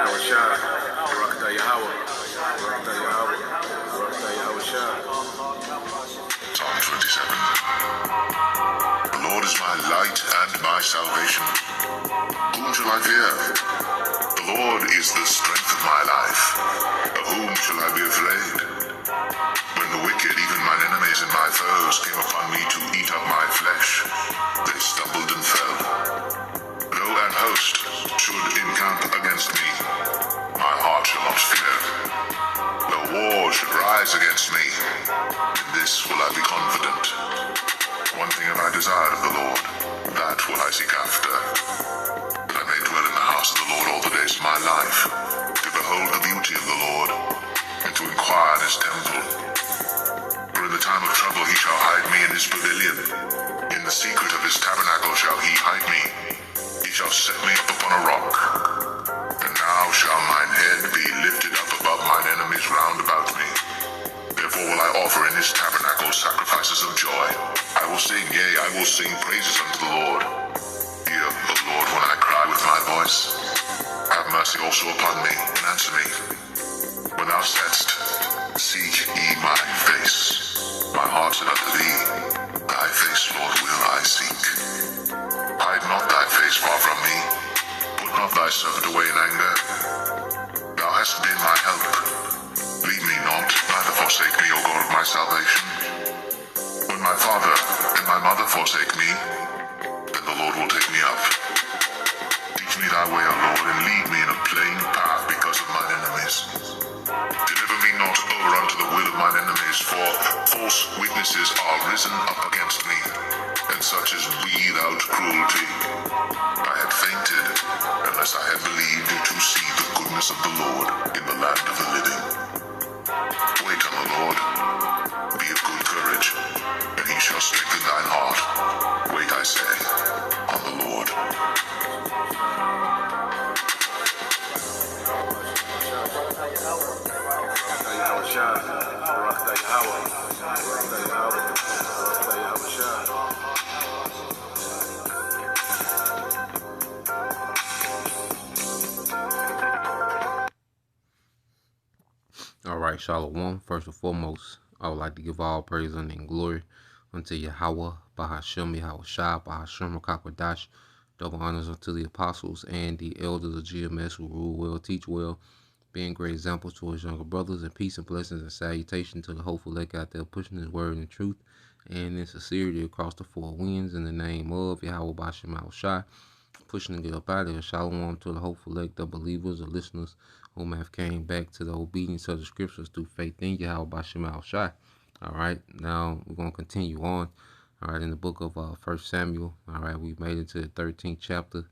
Psalm 27. The Lord is my light and my salvation. Whom shall I fear? The Lord is the strength of my life. Of whom shall I be afraid? When the wicked, even mine enemies and my foes, came upon me to eat up my flesh, they stumbled and fell. Though an host should encamp against me, my heart shall not fear. Though war should rise against me, in this will I be confident. One thing have I desired of the Lord, that will I seek after, that I may dwell in the house of the Lord all the days of my life, to behold the beauty of the Lord, and to inquire in his temple. For in the time of trouble he shall hide me in his pavilion. In the secret of his tabernacle shall he hide me. He shall set me up upon a rock. And now shall mine head be lifted up above mine enemies round about me. Therefore will I offer in his tabernacle sacrifices of joy. I will sing, yea, I will sing praises unto the Lord. Hear, O Lord, when I cry with my voice. Have mercy also upon me, and answer me. When thou saidst, seek ye my face, my heart said unto thee, thy face, Lord, will I seek. Hide not thy face far from me. Put not thy servant away in anger. Thou hast been my help. Leave me not, neither forsake me, O God of my salvation. When my father and my mother forsake me, then the Lord will take me up. Teach me thy way, O Lord, and lead me in a plain path because of mine enemies. Deliver me not over unto the will of mine enemies, for false witnesses are risen up against me, and such as breathe out cruelty. I had fainted, unless I had believed to see the goodness of the Lord in the land of the living. Wait on the Lord, be of good courage, and he shall strengthen thine heart. Wait, I say, on the Lord. All right, Shalom. First and foremost, I would like to give all praise and glory unto Yahweh, Bahashem, Yahweh Shai, Bahashem, Rakakwadash. Double honors unto the apostles and the elders of GMS who rule well, teach well, being great examples to his younger brothers, and peace and blessings and salutation to the hopeful elect out there pushing his word in truth and in sincerity across the four winds in the name of Yahweh, Bahashem, Yahweh Shai. Pushing to get up out of here. Shalom to the hopeful elect, the believers, the listeners whom have came back to the obedience of the scriptures through faith in Yahweh Bashem Al Shai. All right, now we're going to continue on. All right, in the book of 1 Samuel. All right, we made it to the 13th chapter.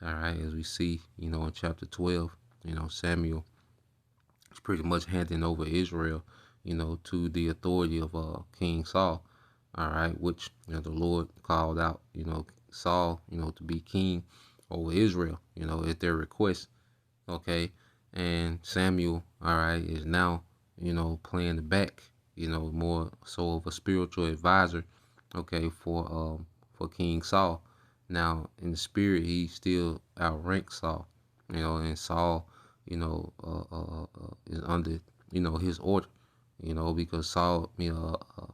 All right, as we see, in chapter 12, Samuel is pretty much handing over Israel, to the authority of King Saul. All right, which, the Lord called out, Saul, to be king over Israel, at their request. Okay. And Samuel, all right, is now, playing the back, more so of a spiritual advisor, okay, for King Saul. Now, in the spirit, he still outranks Saul, and Saul, is under, his order, because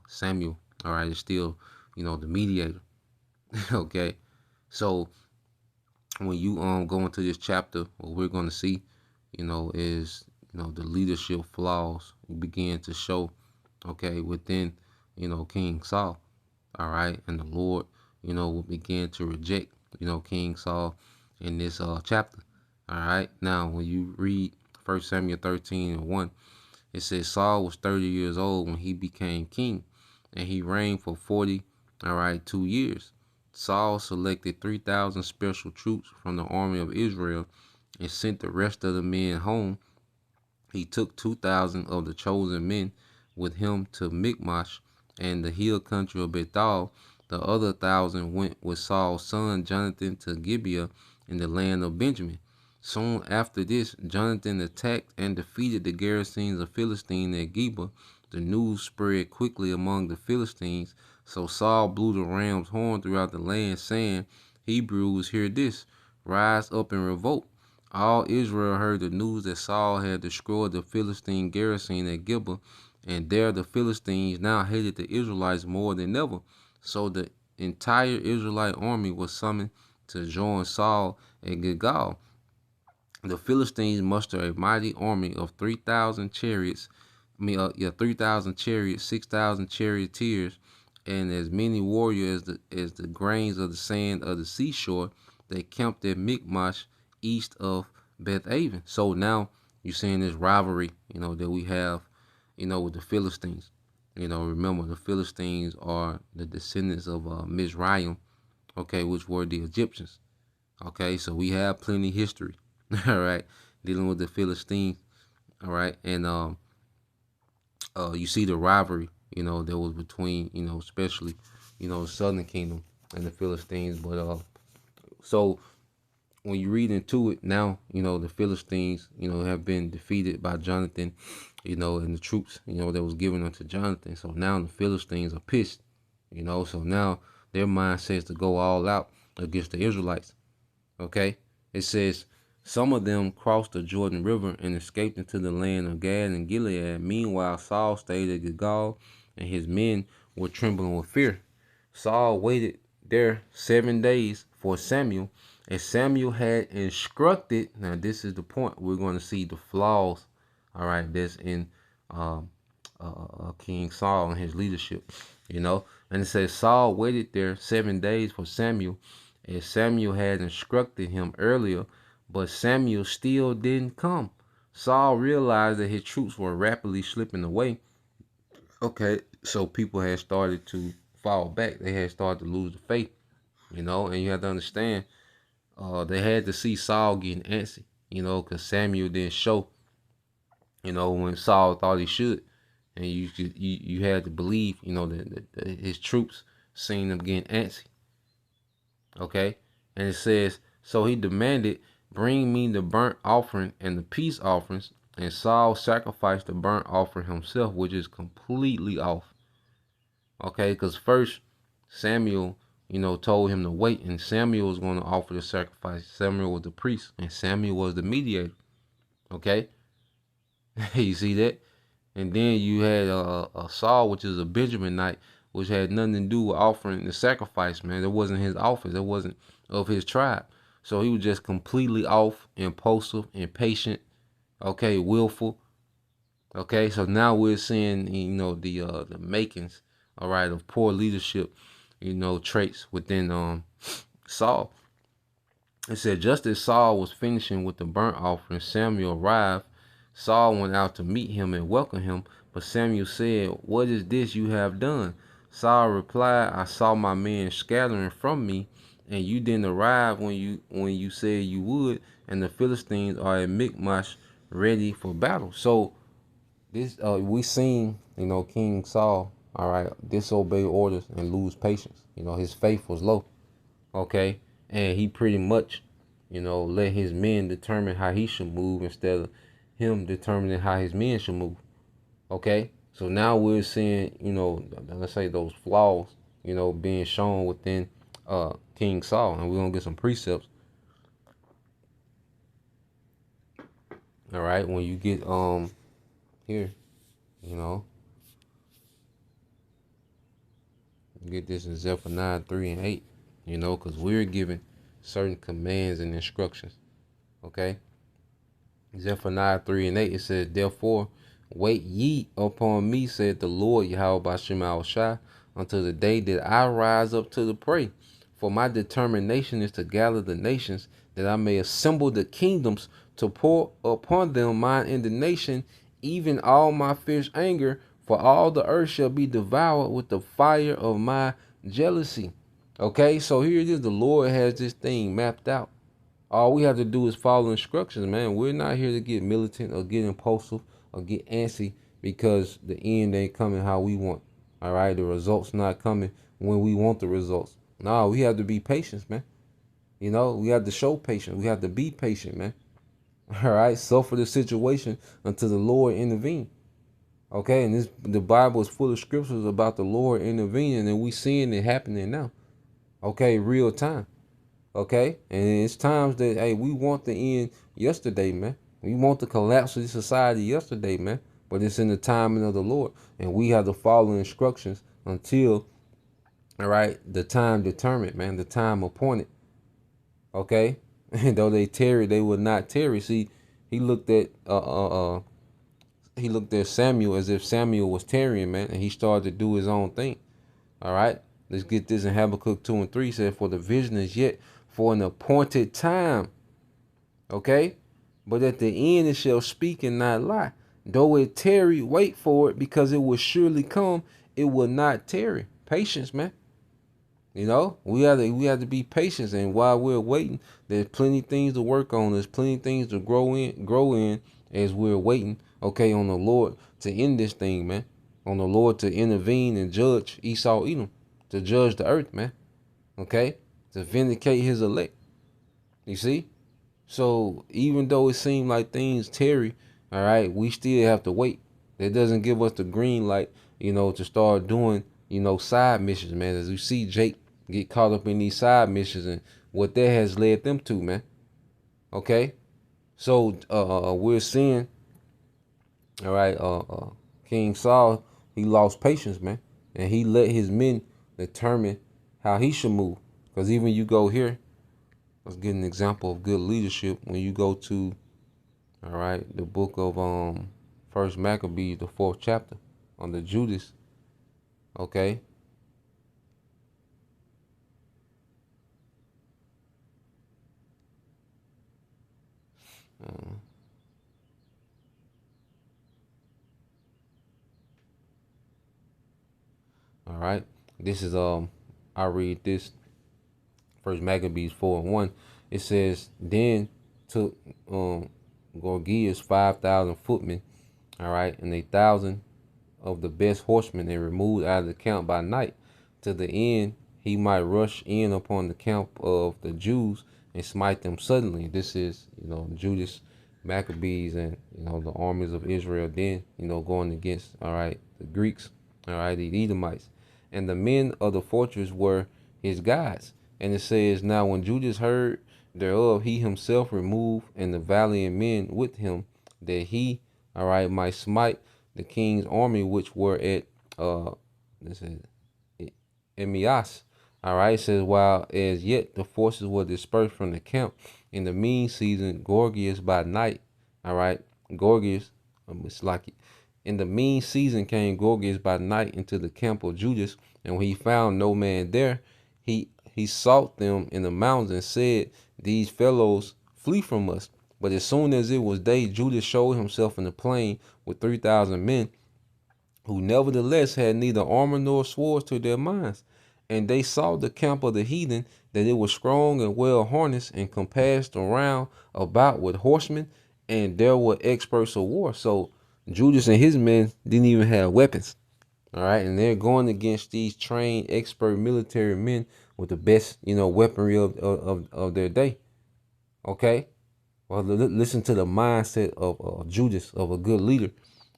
Samuel, all right, is still, the mediator. Okay, so when you go into this chapter, what we're going to see, is the leadership flaws begin to show, okay, within King Saul, all right, and the Lord will begin to reject King Saul in this chapter. All right, now when you read 1 Samuel 13:1, it says Saul was 30 years old when he became king, and he reigned for 2 years. Saul selected 3,000 special troops from the army of Israel and sent the rest of the men home. He took 2,000 of the chosen men with him to Michmash and the hill country of Bethel. The other 1,000 went with Saul's son Jonathan to Gibeah in the land of Benjamin. Soon after this, Jonathan attacked and defeated the garrisons of Philistine at Geba. The news spread quickly among the Philistines, so Saul blew the ram's horn throughout the land, saying, Hebrews, hear this, rise up and revolt. All Israel heard the news that Saul had destroyed the Philistine garrison at Gibeah, and there the Philistines now hated the Israelites more than ever. So the entire Israelite army was summoned to join Saul at Gilgal. The Philistines mustered a mighty army of 3,000 chariots. 3,000 chariots, 6,000 charioteers, and as many warriors as the grains of the sand of the seashore. They camped at Michmash, east of Beth Aven. So now you're seeing this rivalry, that we have, with the Philistines. Remember the Philistines are the descendants of Mizraim, okay, which were the Egyptians. Okay, so we have plenty of history, all right, dealing with the Philistines, all right, and you see the rivalry, that was between, especially, the Southern Kingdom and the Philistines. But so when you read into it now, the Philistines, have been defeated by Jonathan, and the troops, that was given unto Jonathan. So now the Philistines are pissed, so now their mindset is to go all out against the Israelites. Okay, it says some of them crossed the Jordan River and escaped into the land of Gad and Gilead. Meanwhile, Saul stayed at Gilgal, and his men were trembling with fear. Saul waited there 7 days for Samuel, and Samuel had instructed. Now, this is the point. We're going to see the flaws, all right, that's in King Saul and his leadership, and it says Saul waited there 7 days for Samuel, as Samuel had instructed him earlier, but Samuel still didn't come. Saul realized that his troops were rapidly slipping away. Okay, so people had started to fall back. They had started to lose the faith, and you have to understand, they had to see Saul getting antsy, because Samuel didn't show, when Saul thought he should. And you had to believe, that his troops seen him getting antsy. Okay, and it says, so he demanded, bring me the burnt offering and the peace offerings, and Saul sacrificed the burnt offering himself, which is completely off. Okay, because first Samuel, told him to wait, and Samuel was going to offer the sacrifice. Samuel was the priest, and Samuel was the mediator. Okay, you see that? And then you had a Saul, which is a Benjaminite, which had nothing to do with offering the sacrifice, man. It wasn't his office. It wasn't of his tribe. So he was just completely off, impulsive, impatient, okay, willful. Okay, so now we're seeing, the makings, all right, of poor leadership, traits within Saul. It said, just as Saul was finishing with the burnt offering, Samuel arrived. Saul went out to meet him and welcome him, but Samuel said, what is this you have done? Saul replied, I saw my men scattering from me, and you didn't arrive when you said you would, and the Philistines are at Michmash ready for battle. So this we seen, King Saul, all right, disobey orders and lose patience. His faith was low. Okay, and he pretty much, let his men determine how he should move instead of him determining how his men should move. Okay, so now we're seeing, let's say those flaws, being shown within King Saul, and we're gonna get some precepts. All right, when you get here, get this in Zephaniah 3 and 8, because we're given certain commands and instructions. Okay, Zephaniah 3 and 8, it says, therefore, wait ye upon me, said the Lord Yahweh Ba'ashem Yahushua, until the day that I rise up to the prey. For my determination is to gather the nations, that I may assemble the kingdoms, to pour upon them mine indignation, even all my fierce anger, for all the earth shall be devoured with the fire of my jealousy. Okay, so here it is. The Lord has this thing mapped out. All we have to do is follow instructions, man. We're not here to get militant or get impulsive or get antsy because the end ain't coming how we want. All right, the results not coming when we want the results. No, we have to be patient, man. We have to show patience. We have to be patient, man. All right, suffer the situation until the Lord intervene. Okay, and the Bible is full of scriptures about the Lord intervening, and we seeing it happening now. Okay, real time. Okay? And it's times that, hey, we want the end yesterday, man. We want the collapse of the society yesterday, man. But it's in the timing of the Lord. And we have to follow instructions until, all right, the time determined, man, the time appointed. Okay? And though they tarry, they will not tarry. See, he looked at he looked at Samuel as if Samuel was tarrying, man, and he started to do his own thing. All right? Let's get this in Habakkuk 2 and 3 said, for the vision is yet for an appointed time. Okay? But at the end it shall speak and not lie. Though it tarry, wait for it, because it will surely come. It will not tarry. Patience, man. You know, we have to be patient, and while we're waiting, there's plenty of things to work on. There's plenty of things to grow in as we're waiting. Okay, on the Lord to end this thing, man. On the Lord to intervene and judge Esau, Edom, to judge the earth, man. Okay, to vindicate His elect. You see, so even though it seems like things tarry, all right, we still have to wait. That doesn't give us the green light, to start doing, side missions, man. As we see Jake get caught up in these side missions and what that has led them to, man. Okay, so we're seeing, all right, King Saul, he lost patience, man, and he let his men determine how he should move. Because even you go here, let's get an example of good leadership. When you go to, all right, the book of First Maccabees, the 4th chapter, on the Judas. Okay. All right. This is I read this First Maccabees 4 and 1. It says, then took Gorgias 5,000 footmen, all right, and 1,000 of the best horsemen, and removed out of the camp by night, to the end he might rush in upon the camp of the Jews and smite them suddenly. This is, Judas Maccabees and, the armies of Israel then, going against, all right, the Greeks, all right, the Edomites. And the men of the fortress were his guides. And it says, now when Judas heard thereof, he himself removed, and the valiant men with him, that he, all right, might smite the king's army which were at this is Emias. All right, it says, while as yet the forces were dispersed from the camp in the mean season, Gorgias by night. All right, Gorgias, it's like in the mean season came Gorgias by night into the camp of Judas, and when he found no man there, he sought them in the mountains and said, these fellows flee from us. But as soon as it was day, Judas showed himself in the plain with 3,000 men, who nevertheless had neither armor nor swords to their minds. And they saw the camp of the heathen, that it was strong and well harnessed, and compassed around about with horsemen, and there were experts of war. So Judas and his men didn't even have weapons. All right, and they're going against these trained, expert military men with the best, weaponry of their day. Okay, well, listen to the mindset of Judas, of a good leader.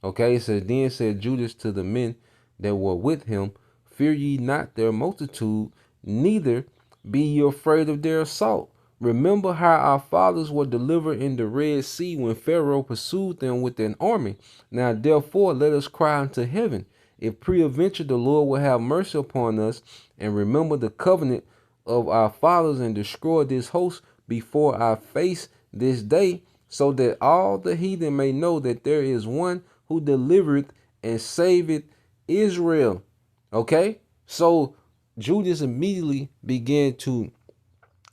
Okay, it says, then said Judas to the men that were with him, fear ye not their multitude, neither be ye afraid of their assault. Remember how our fathers were delivered in the Red Sea when Pharaoh pursued them with an army. Now therefore let us cry unto heaven, if peradventure the Lord will have mercy upon us, and remember the covenant of our fathers, and destroy this host before our face this day, so that all the heathen may know that there is one who delivereth and saveth Israel. Okay, so Judas immediately began to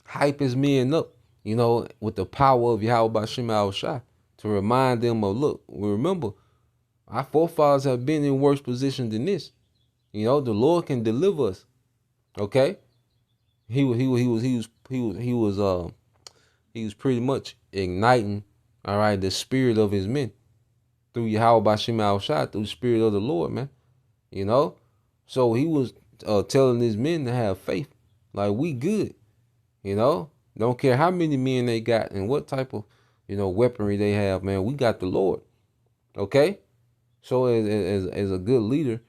hype his men up, with the power of Yahweh Bashim al-Shah, to remind them of, look, remember, our forefathers have been in worse position than this. The Lord can deliver us. Okay, he was pretty much igniting, all right, the spirit of his men through Yahweh Bashim al-Shah, through the spirit of the Lord, man. So he was telling his men to have faith, like, we good. Don't care how many men they got and what type of, weaponry they have, man. We got the Lord. Okay, so as a good leader,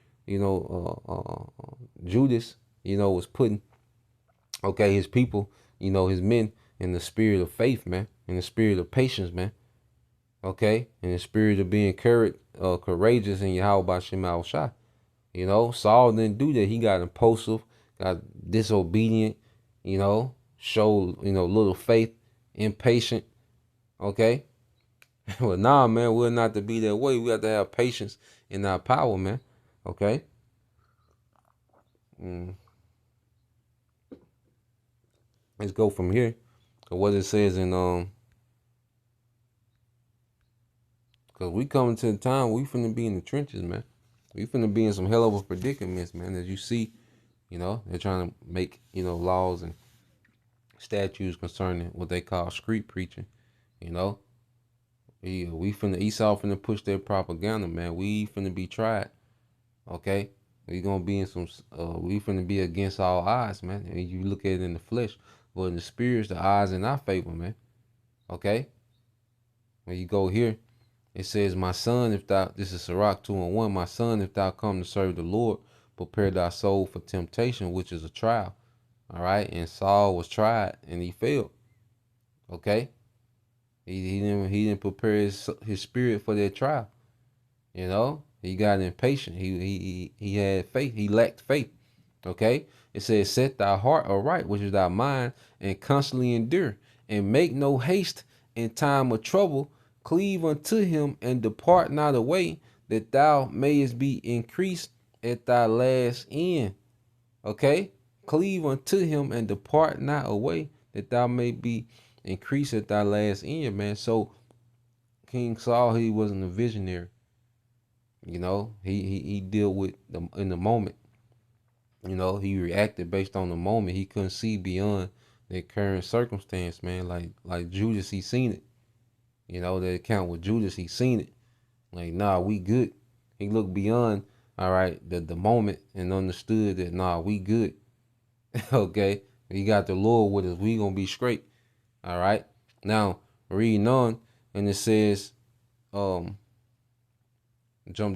Judas, was putting, okay, his people, his men in the spirit of faith, man, in the spirit of patience, man. Okay, in the spirit of being courageous in Yahweh B'Shem Al-Shai. Saul didn't do that. He got impulsive, got disobedient, showed, little faith, impatient. Okay. Well, nah, man, we're not to be that way. We have to have patience in our power, man. Okay. Let's go from here. What it says in cause we coming to the time we finna be in the trenches, man. We finna be in some hell of a predicaments, man. As you see, they're trying to make, laws and statutes concerning what they call street preaching. We finna Esau finna push their propaganda, man. We finna be tried. Okay? We gonna be in some we finna be against all odds, man. And you look at it in the flesh. But in the spirits, the odds in our favor, man. Okay? When you go here, it says, my son, if thou, this is Sirach 2:1, my son, if thou come to serve the Lord, prepare thy soul for temptation, which is a trial. All right? And Saul was tried and he failed. Okay? He didn't prepare his spirit for that trial. He got impatient. He had faith. He lacked faith. Okay? It says, set thy heart aright, which is thy mind, and constantly endure, and make no haste in time of trouble. Cleave unto him, and depart not away, that thou mayest be increased at thy last end. Okay? Cleave unto him, and depart not away, that thou may be increased at thy last end, man. So King Saul, he wasn't a visionary. He dealt with in the moment. He reacted based on the moment. He couldn't see beyond the current circumstance, man. Like Judas, he seen it. That account with Judas, he seen it. Like, nah, we good. He looked beyond, all right, the moment and understood that, nah, we good. Okay? We got the Lord with us. We gonna be straight. All right? Now, reading on, and it says, jump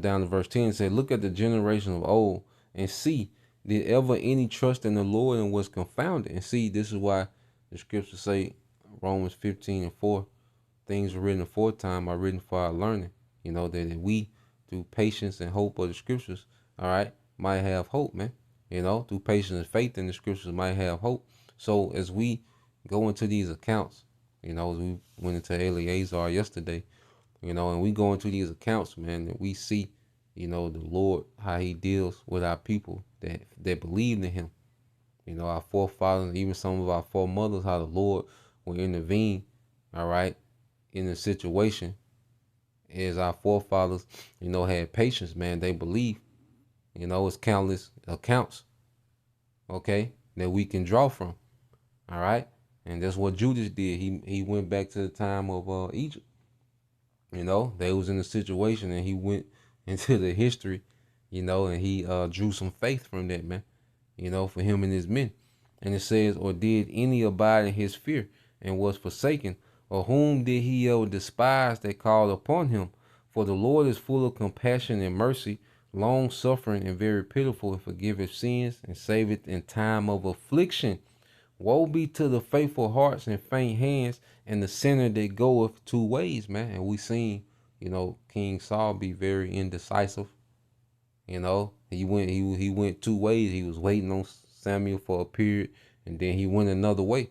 down to verse 10, and say, look at the generation of old and see, did ever any trust in the Lord and was confounded? And see, this is why the scriptures say, Romans 15:4, things were written aforetime are written for our learning. That we, through patience and hope of the scriptures, all right, might have hope, man. Through patience and faith in the scriptures might have hope. So as we go into these accounts, as we went into Eleazar yesterday, and we go into these accounts, man, and we see, the Lord, how he deals with our people that believed in him. Our forefathers, even some of our foremothers, how the Lord will intervene, all right, in the situation. As our forefathers, had patience, man, they believe. It's countless accounts, okay, that we can draw from, all right? And that's what Judas did. He went back to the time of Egypt. They was in a situation and he went into the history, and he drew some faith from that, man, for him and his men. And it says, or did any abide in his fear and was forsaken, or whom did he ever despise that called upon him? For the Lord is full of compassion and mercy, long suffering and very pitiful, and forgiveth sins and saveth in time of affliction. Woe be to the faithful hearts and faint hands, and the sinner that goeth two ways, man. And we seen, King Saul be very indecisive. He went two ways. He was waiting on Samuel for a period, and then he went another way.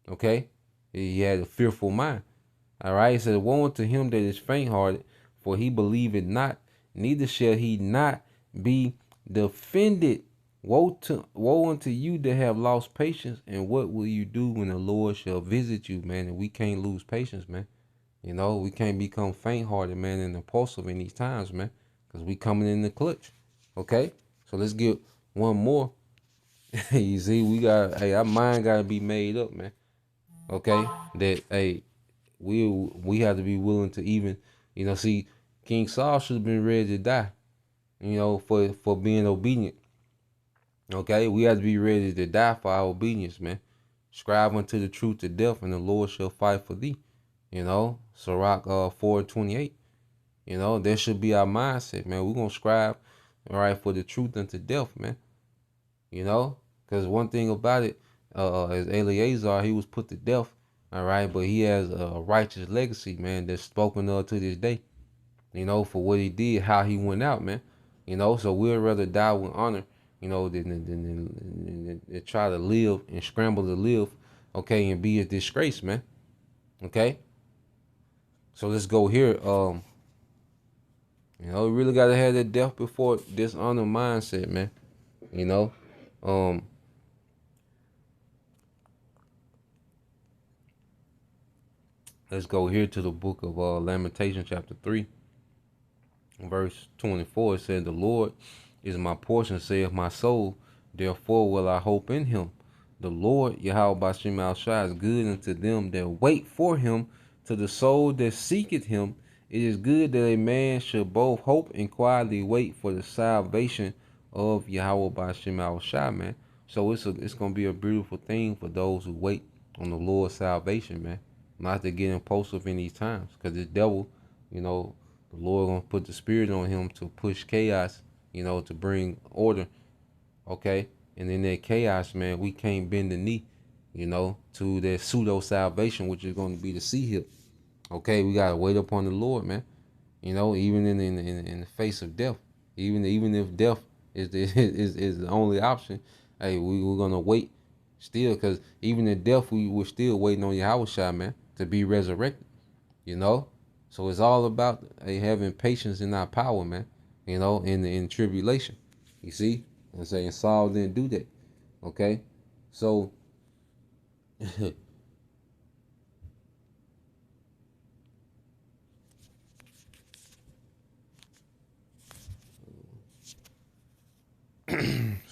Okay? He had a fearful mind. All right? He said, woe unto him that is faint-hearted, for he believeth not, neither shall he not be defended. Woe unto you that have lost patience, and what will you do when the Lord shall visit you, man? And we can't lose patience, man. We can't become faint-hearted, man, and impulsive in these times, man, because we coming in the clutch. Okay? So let's get one more. You see, our mind got to be made up, man. Okay? That, we have to be willing to even, see, King Saul should have been ready to die, for being obedient. Okay, we have to be ready to die for our obedience, man. Strive unto the truth to death, and the Lord shall fight for thee. Sirach 4:28. That should be our mindset, man. We're gonna strive, all right, for the truth unto death, man. Because one thing about it, as Eleazar, he was put to death. All right, but he has a righteous legacy, man, that's spoken of to this day. For what he did, how he went out, man. So we'd rather die with honor, than try to live and scramble to live, okay, and be a disgrace, man. Okay. So let's go here. We really gotta have that death before dishonor mindset, man. Let's go here to the book of Lamentation, chapter 3, verse 24. It said, "The Lord is my portion, saith my soul, therefore will I hope in him. The Lord, Yahweh Bashim Al-Shai, is good unto them that wait for him, to the soul that seeketh him. It is good that a man should both hope and quietly wait for the salvation of Yahweh Bashim Al-Shai," man. So it's gonna be a beautiful thing for those who wait on the Lord's salvation, man. Not to get impulsive in these times, because the devil, the Lord gonna put the spirit on him to push chaos, to bring order, okay? And in that chaos, man, we can't bend the knee, to that pseudo salvation, which is going to be the sea hip. Okay, we gotta wait upon the Lord, man. Even in the face of death, even if death is the only option, hey, we're gonna wait still, because even in death, we're still waiting on Yahweh, man, to be resurrected. So it's all about having patience in our power, man. In tribulation. You see? And saying Saul didn't do that. Okay? So so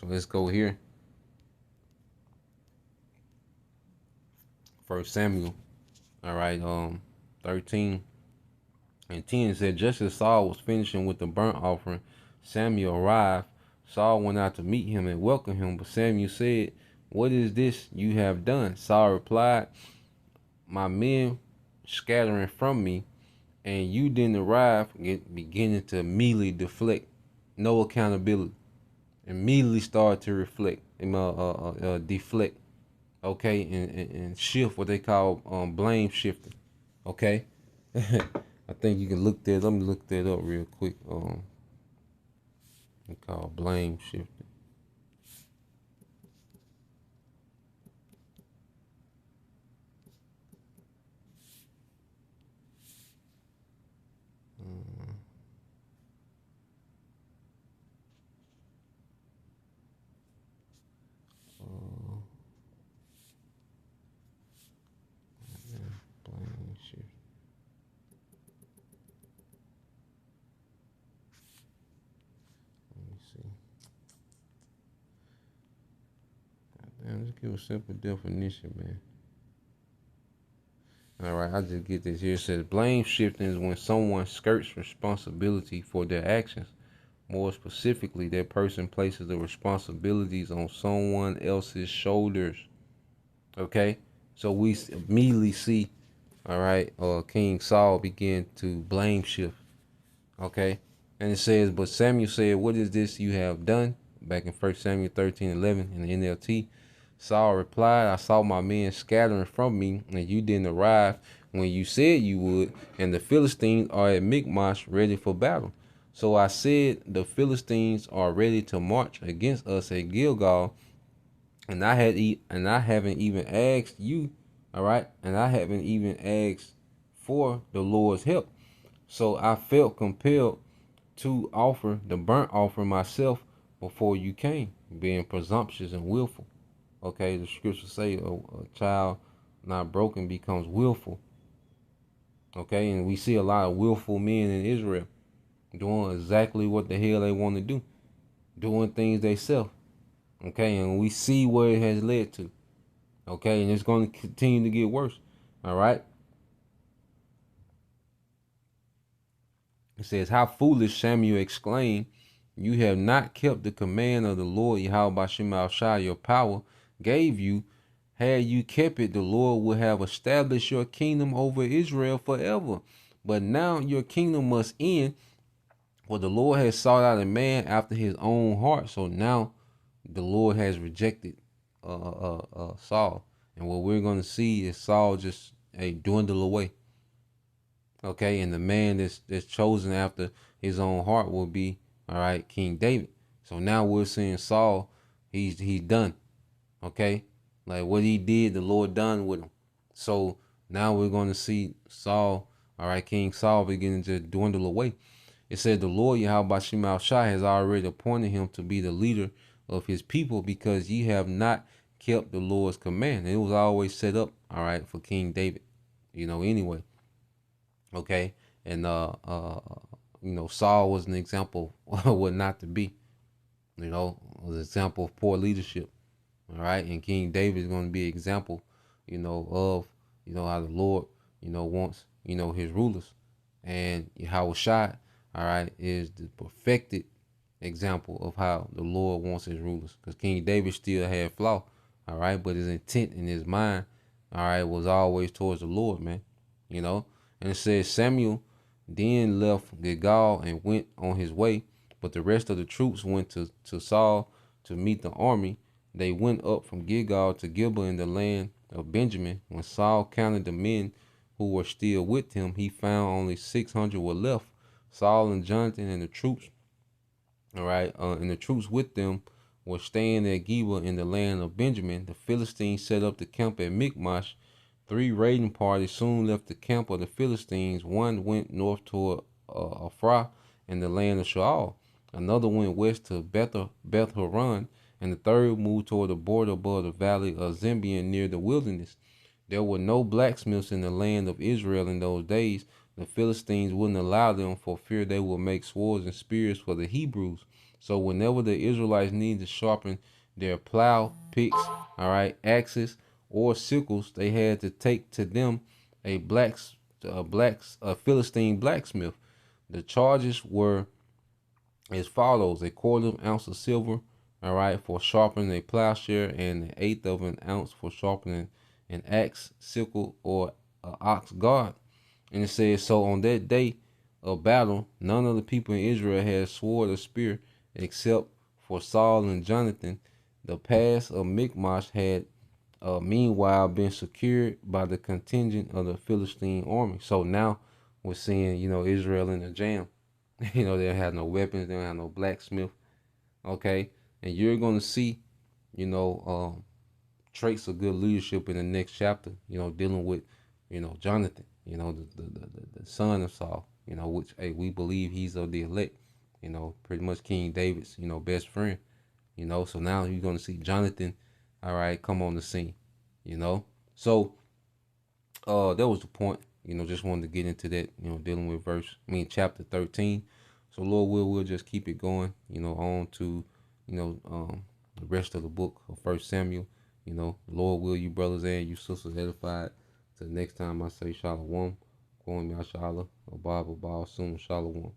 let's go here. 1 Samuel. All right, 13 and 10 said, "Just as Saul was finishing with the burnt offering, Samuel arrived. Saul went out to meet him and welcome him, but Samuel said, 'What is this you have done?' Saul replied, 'My men scattering from me, and you didn't arrive,' beginning to immediately deflect. No accountability. Immediately start to reflect, deflect. Okay, and shift, what they call blame shifting. Okay. I think you can look that. Let me look that up real quick. They call blame shifting. Blame shifting. Let me see. Goddamn, let's give a simple definition, man. All right, I just get this here. It says blame shifting is when someone skirts responsibility for their actions. More specifically, that person places the responsibilities on someone else's shoulders. Okay, so we immediately see, all right, King Saul began to blame shift. Okay, and it says, "But Samuel said, 'What is this you have done?'" Back in 1 Samuel 13:11 in the NLT. Saul replied, "I saw my men scattering from me, and you didn't arrive when you said you would, and the Philistines are at Michmash ready for battle. So I said, the Philistines are ready to march against us at Gilgal, and I haven't even asked you, all right, and I haven't even asked for the Lord's help. So I felt compelled to offer the burnt offering myself before you came, being presumptuous and willful." Okay, the scriptures say a child not broken becomes willful. Okay, and we see a lot of willful men in Israel doing exactly what the hell they want to do, doing things they self. Okay, and we see where it has led to. Okay, and it's going to continue to get worse. All right. It says, "How foolish," Samuel exclaimed. "You have not kept the command of the Lord Yahweh Bashim Al-Shai, your power, gave you. Had you kept it, the Lord would have established your kingdom over Israel forever. But now your kingdom must end, for the Lord has sought out a man after his own heart." So now the Lord has rejected Saul. And what we're going to see is Saul just dwindle away. Okay, and the man that's chosen after his own heart will be, all right, King David. So now we're seeing Saul, he's done. Okay, like what he did, the Lord done with him. So now we're going to see Saul, all right, King Saul beginning to dwindle away. It said the Lord Yahweh Shemel Shai has already appointed him to be the leader of his people because ye have not kept the Lord's command. And it was always set up, all right, for King David, anyway. Okay. And Saul was an example of what not to be, was an example of poor leadership. All right. And King David is going to be an example, of, how the Lord, wants, his rulers. And Yahweh Shai, all right, is the perfected example of how the Lord wants his rulers. Because King David still had flaw, all right, but his intent in his mind, all right, was always towards the Lord, man. And it says Samuel then left Gilgal and went on his way, but the rest of the troops went to Saul to meet the army. They went up from Gilgal to Gibeah in the land of Benjamin. When Saul counted the men who were still with him, he found only 600 were left. Saul and Jonathan and the troops, all right, and the troops with them were staying at Gibeah in the land of Benjamin. The Philistines set up the camp at Michmash. 3 raiding parties soon left the camp of the Philistines. One went north toward Ophrah in the land of Shaul. Another went west to Beth Horon, and the third moved toward the border above the valley of Zembian near the wilderness. There were no blacksmiths in the land of Israel in those days. The Philistines wouldn't allow them for fear they would make swords and spears for the Hebrews. So whenever the Israelites needed to sharpen their plow, picks, all right, axes, or sickles, they had to take to them a Philistine blacksmith. The charges were as follows: 1/4 ounce of silver, all right, for sharpening a plowshare, and 1/8 of an ounce for sharpening an axe, sickle, or ox guard. And it says, so on that day of battle, none of the people in Israel had sword or spear except for Saul and Jonathan. The pass of Michmash had meanwhile been secured by the contingent of the Philistine army. So now we're seeing, Israel in a jam. They don't have no weapons, they don't have no blacksmith. Okay. And you're going to see, traits of good leadership in the next chapter, dealing with, Jonathan, the son of Saul, which, hey, we believe he's of the elect, pretty much King David's, best friend, so now you're going to see Jonathan, all right, come on the scene, so that was the point, just wanted to get into that, dealing with chapter 13. So Lord we'll just keep it going, on to, the rest of the book of 1 Samuel. Lord will you brothers and you sisters edified. Till next time I say Shalom. Going Yashala, Abba, soon Shalom.